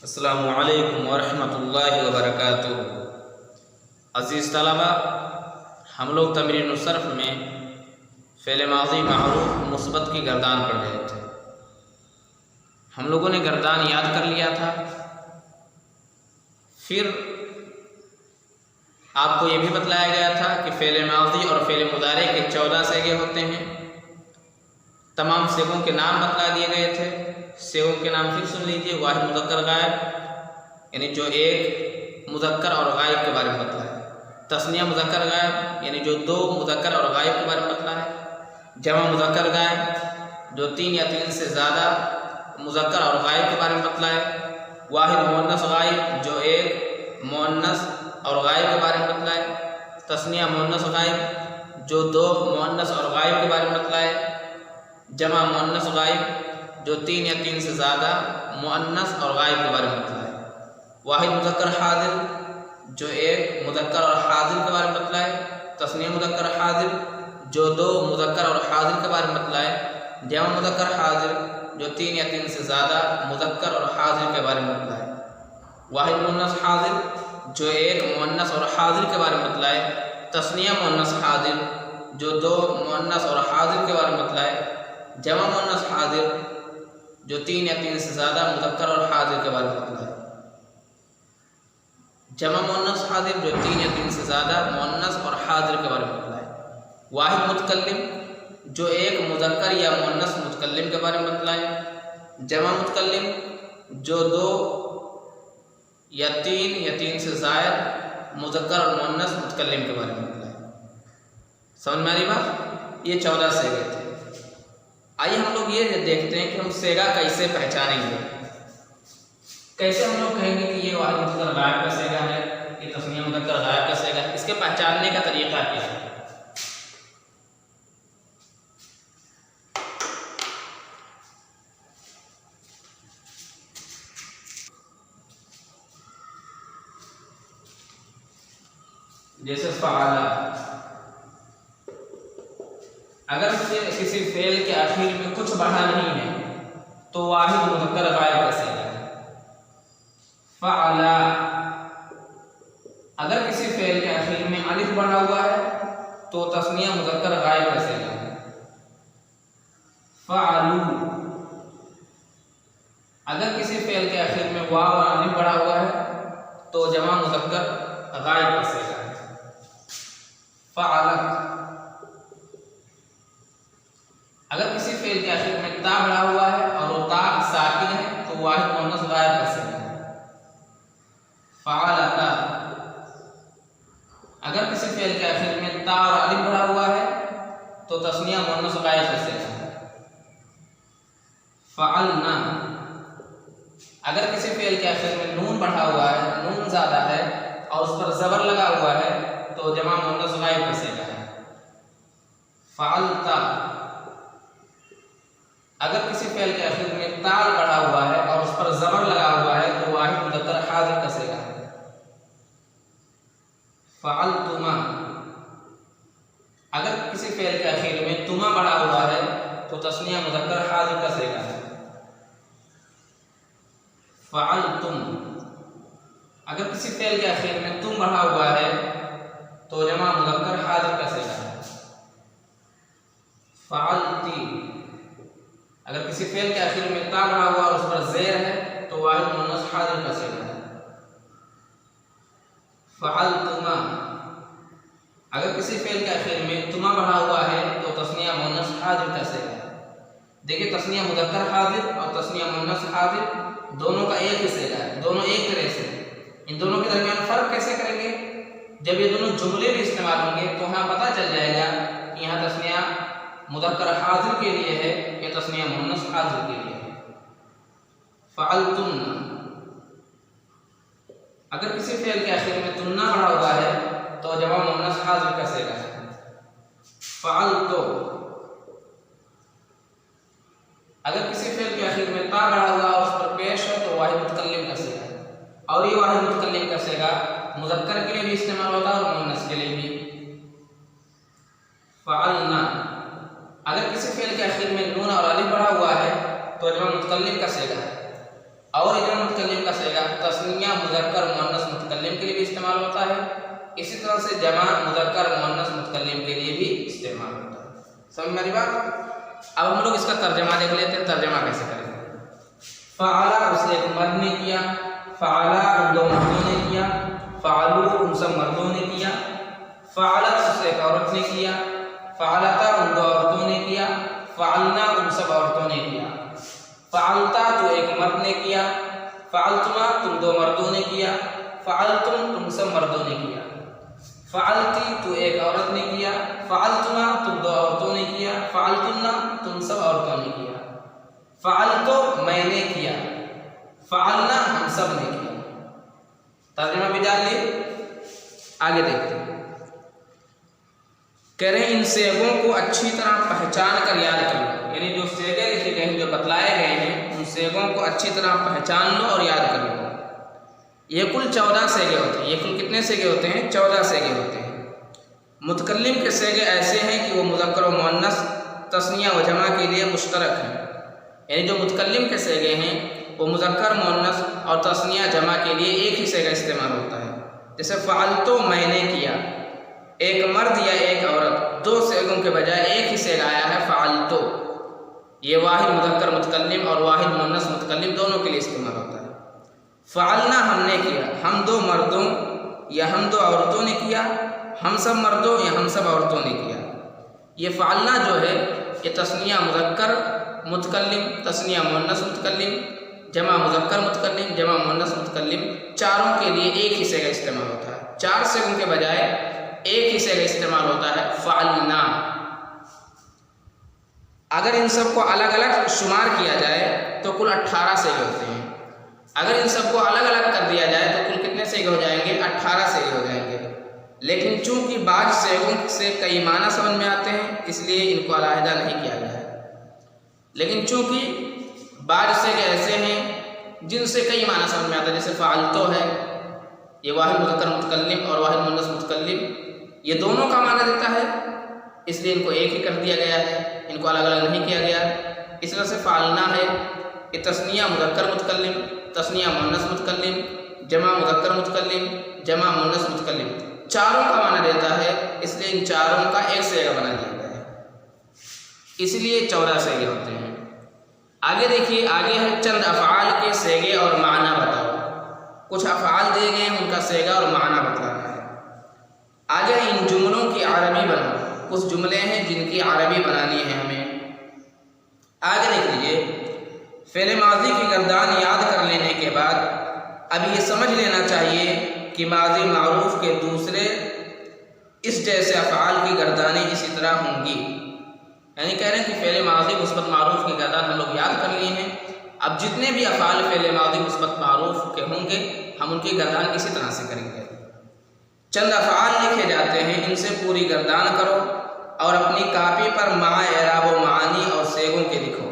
السلام علیکم ورحمۃ اللہ وبرکاتہ۔ عزیز طلبہ، ہم لوگ تمرین الصرف میں فعل ماضی معروف مثبت کی گردان پڑھ رہے تھے۔ ہم لوگوں نے گردان یاد کر لیا تھا۔ پھر آپ کو یہ بھی بتلایا گیا تھا کہ فعل ماضی اور فعل مضارع کے 14 صیغے ہوتے ہیں۔ تمام صیغوں کے نام بتلا دیے گئے تھے۔ صیغوں کے نام پھر سن لیجیے۔ واحد مذکر غائب، یعنی جو ایک مذکر اور غائب کے بارے میں بتلا ہے۔ تثنیہ مذکر غائب، یعنی جو دو مذکر اور غائب کے بارے میں بتلا ہے۔ جمع مذکر غائب، جو تین یا تین سے زیادہ مذکر اور غائب کے بارے میں بتلا ہے۔ واحد مؤنث غائب، جو ایک مؤنث اور غائب کے بارے میں بتلا ہے۔ تثنیہ مؤنث غائب، جو دو مؤنث اور غائب کے بارے میں بتلا ہے۔ جمع مؤنث غائب، جو تین یا تین سے زیادہ مؤنث اور غائب کے بارے میں بتلا ہے۔ واحد مذکر حاضر، جو ایک مذکر اور حاضر کے بارے میں بتلا ہے۔ تثنیہ مذکر حاضر، جو دو مذکر اور حاضر کے بارے میں بتلا ہے۔ جمع مذکر حاضر، جو تین یا تین سے زیادہ مذکر اور حاضر کے بارے میں بتلا ہے۔ واحد مؤنث حاضر، جو ایک مؤنث اور حاضر کے بارے میں بتلا ہے۔ تثنیہ مؤنث حاضر، جو دو مؤنث اور حاضر کے بارے میں بتلا ہے۔ جمع مؤنث حاضر، جو تین یا تین سے زیادہ مذکر اور حاضر کے بارے میں بتلا ہے۔ جمع مؤنث حاضر، جو تین یا تین سے زیادہ مؤنث اور حاضر کے بارے میں بتلا ہے۔ واحد متکلم، جو ایک مذکر یا مؤنث متکلم کے بارے میں بتلا ہے۔ جمع متکلم، جو دو یا تین سے زائد مذکر اور مؤنث متکلم کے بارے میں بتلا ہے۔ سمجھ میں آ رہی بات؟ یہ 14 صیغے تھے۔ آئیے ہم لوگ یہ دیکھتے ہیں کہ ہم صیغہ کیسے پہچانیں گے۔ کیسے ہم لوگ کہیں گے کہ یہ واحد مذکر غائب کا صیغہ ہے، یہ تثنیہ مذکر غائب کا صیغہ ہے؟ اس کے پہچاننے کا طریقہ کیا ہے؟ جیسے فعلا، اگر کسی فعل کے آخر میں کچھ بڑھا نہیں ہے تو واحد مذکر غائب کا صیغہ ہے۔ فعلا، اگر کسی فعل کے آخر میں الف بڑھا ہوا ہے تو تثنیہ مذکر غائب کا صیغہ ہے۔ فعلو، اگر کسی فعل کے آخر میں واو اور الف بڑھا ہوا ہے تو جمع مذکر غائب کا صیغہ ہے۔ فعلت، اگر کسی فعل کے آخر میں تا بڑھا ہوا ہے اور وہ تا ساکن ہے تو واحد مؤنث غائب کا صیغہ ہے۔ فعلتا، اگر کسی فعل کے آخر میں تا اور الف بڑھا ہوا ہے تو تثنیہ مؤنث غائب کا صیغہ ہے۔ فعلنا، اگر کسی فعل کے آخر میں نون بڑھا ہوا ہے، نون زیادہ ہے اور اس پر زبر لگا ہوا ہے تو جمع مؤنث غائب کا صیغہ ہے۔ فعلتا، اگر کسی فعل کے آخر میں تال بڑھا ہوا ہے اور اس پر زبر لگا ہوا ہے تو واحد مذکر حاضر کا صیغہ ہے۔ فعلتما، اگر کسی فعل کے آخر میں تما بڑھا ہوا ہے تو تثنیہ مذکر حاضر کا صیغہ ہے۔ فعلتم، اگر کسی فعل کے آخر میں تم بڑھا ہوا ہے تو جمع مذکر حاضر کا صیغہ ہے۔ فعلتی، اگر کسی فعل کے آخر میں تا بڑھا ہوا اور اس پر زیر ہے تو واحد مؤنث حاضر کا صیغہ ہے۔ فعلتما، اگر کسی فعل کے آخر میں تما بڑھا ہوا ہے تو تثنیہ مؤنث حاضر کا صیغہ ہے۔ دیکھیں، تثنیہ مذکر حاضر اور تثنیہ مؤنث حاضر دونوں کا ایک ہی صیغہ ہے، دونوں ایک طرح سے۔ ان دونوں کے درمیان فرق کیسے کریں گے؟ جب یہ دونوں جملے بھی استعمال ہوں گے تو ہمیں پتہ چل جائے گا کہ یہاں تثنیہ مذکر حاضر کے لیے ہے یا تثنیہ مؤنث حاضر کے لیے ہے۔ فعلتن، اگر کسی فعل کے آخر میں تننا بڑھا ہوا ہے تو جمع مؤنث حاضر کا صیغہ ہے۔ فعلتو، اگر کسی فعل کے آخر میں تا بڑھا ہوا اور اس پر پیش ہے تو واحد متکلم کا صیغہ ہے۔ اور یہ واحد متکلم کا صیغہ مذکر کے لیے بھی استعمال ہوتا ہے اور مؤنث کے لیے بھی۔ فعلنا، اگر کسی فعل کے آخر میں نون اور الف بڑھا ہوا ہے تو جمع متکلم کا صیغہ ہے۔ اور یہ جمع متکلم کا صیغہ تثنیہ مذکر مؤنث متکلم کے لیے بھی استعمال ہوتا ہے، اسی طرح سے جمع مذکر مؤنث متکلم کے لیے بھی استعمال ہوتا ہے۔ سمجھ میری بات؟ اب ہم لوگ اس کا ترجمہ دیکھ لیتے ہیں، ترجمہ کیسے کریں گے۔ فعلا اسے ایک مرد نے کیا، فعلا ان دو مردوں نے کیا، فعلو ان سب مردوں نے کیا، فعلت اسے ایک عورت نے کیا، فعلتا ان دو عورتوں نے کیا، فعلنا ان سب عورتوں نے کیا، فعلتا تو ایک مرد نے کیا، فعلتما تم دو مردوں نے کیا، فعلتم تم سب مردوں نے کیا، فعلتی تو ایک عورت نے کیا، فعلتما تم دو عورتوں نے کیا، فعلتنا تم سب عورتوں نے کیا، فعلتو میں نے کیا، فعلنا ہم سب نے کیا۔ ترجمہ بھی ڈال لیے، آگے دیکھتے ہیں۔ کہہ رہے ہیں ان صیغوں کو اچھی طرح پہچان کر یاد کر لو، یعنی جو صیغے لکھے گئے ہیں، جو بتلائے گئے ہیں، ان صیغوں کو اچھی طرح پہچان لو اور یاد کر لو۔ یہ کل 14 صیغے ہوتے ہیں۔ یہ کل کتنے صیغے ہوتے ہیں؟ 14 صیغے ہوتے ہیں۔ متکلم کے صیغے ایسے ہیں کہ وہ مذکر و مؤنث، تثنیہ و جمع کے لیے مشترک ہیں، یعنی جو متکلم کے صیغے ہیں وہ مذکر مؤنث اور تثنیہ جمع کے لیے ایک ہی صیغہ استعمال ہوتا ہے۔ جیسے فعلتو میں نے کیا، ایک مرد یا ایک عورت، دو صیغوں کے بجائے ایک ہی صیغہ آیا ہے فعلتو۔ یہ واحد مذکر متکلم اور واحد مؤنث متکلم دونوں کے لیے استعمال ہوتا ہے۔ فعلنا ہم نے کیا، ہم دو مردوں یا ہم دو عورتوں نے کیا، ہم سب مردوں یا ہم سب عورتوں نے کیا۔ یہ فعلنا جو ہے یہ تثنیہ مذکر متکلم، تثنیہ مؤنث متکلم، جمع مذکر متکلم، جمع مؤنث متکلم، چاروں کے لیے ایک ہی صیغہ استعمال ہوتا ہے۔ 4 صیغوں کے بجائے ایک ہی صیغہ استعمال ہوتا ہے فعلنا۔ اگر ان سب کو الگ الگ شمار کیا جائے تو کل 18 صیغے ہوتے ہیں۔ اگر ان سب کو الگ الگ کر دیا جائے تو کل کتنے صیغے ہو جائیں گے؟ 18 صیغے ہو جائیں گے۔ لیکن چونکہ بعض صیغوں سے کئی معنی سمجھ میں آتے ہیں اس لیے ان کو علیحدہ نہیں کیا گیا ہے۔ لیکن چونکہ بعض صیغے ایسے ہیں جن سے کئی معنی سمجھ میں آتا ہے، جیسے فعلتو ہے، یہ واحد مذکر متکلم اور واحد مؤنث متکلم یہ دونوں کا معنی دیتا ہے، اس لیے ان کو ایک ہی کر دیا گیا ہے، ان کو الگ الگ نہیں کیا گیا۔ اس طرح سے فعلنا ہے، یہ تثنیہ مذکر متکلم، تثنیہ مؤنث متکلم، جمع مذکر متکلم، جمع مؤنث متکلم، چاروں کا معنی دیتا ہے، اس لیے ان چاروں کا ایک صیغہ بنا دیا گیا ہے، اس لیے 14 صیغے ہوتے ہیں۔ آگے دیکھیے، آگے ہے چند افعال کے صیغے اور معنی بتاؤ۔ کچھ افعال دیے گئے ہیں، ان کا صیغہ اور معنی بتلانا ہے۔ آگے ان جملوں کی عربی بناؤ۔ کچھ جملے ہیں جن کی عربی بنانی ہے ہمیں۔ آگے دیکھ لیجیے، فعل ماضی کی گردان یاد کر لینے کے بعد اب یہ سمجھ لینا چاہیے کہ ماضی معروف کے دوسرے اس جیسے افعال کی گردانیں اسی طرح ہوں گی۔ یعنی کہہ رہے ہیں کہ فعل ماضی مثبت معروف کی گردان ہم لوگ یاد کر لیے ہیں، اب جتنے بھی افعال فعل ماضی مثبت معروف کے ہوں گے ہم ان کی گردان اسی طرح سے کریں گے۔ چند افعال لکھے جاتے ہیں، ان سے پوری گردان کرو اور اپنی کاپی پر مع اعراب و معانی اور صیغوں کے لکھو۔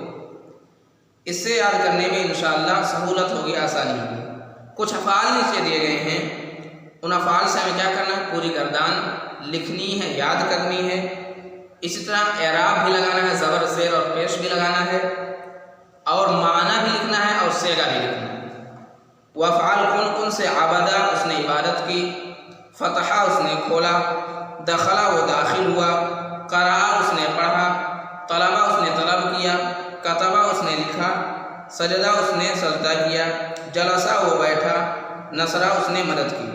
اس سے یاد کرنے میں انشاءاللہ سہولت ہوگی، آسانی ہوگی۔ کچھ افعال نیچے دیے گئے ہیں، ان افعال سے ہمیں کیا کرنا ہے؟ پوری گردان لکھنی ہے، یاد کرنی ہے۔ اسی طرح اعراب بھی لگانا ہے، زبر زیر اور پیش بھی لگانا ہے، اور معنی بھی لکھنا ہے اور صیغہ بھی لکھنا ہے۔ وہ افعال کون کون سے؟ عبدہ اس نے عبادت کی، فتحہ اس نے کھولا، دخلا وہ داخل ہوا، قرأ اس نے پڑھا، طلبہ اس نے طلب کیا، کتبہ اس نے لکھا، سجدہ اس نے سجدہ کیا، جلسہ وہ بیٹھا، نصرہ اس نے مدد کی۔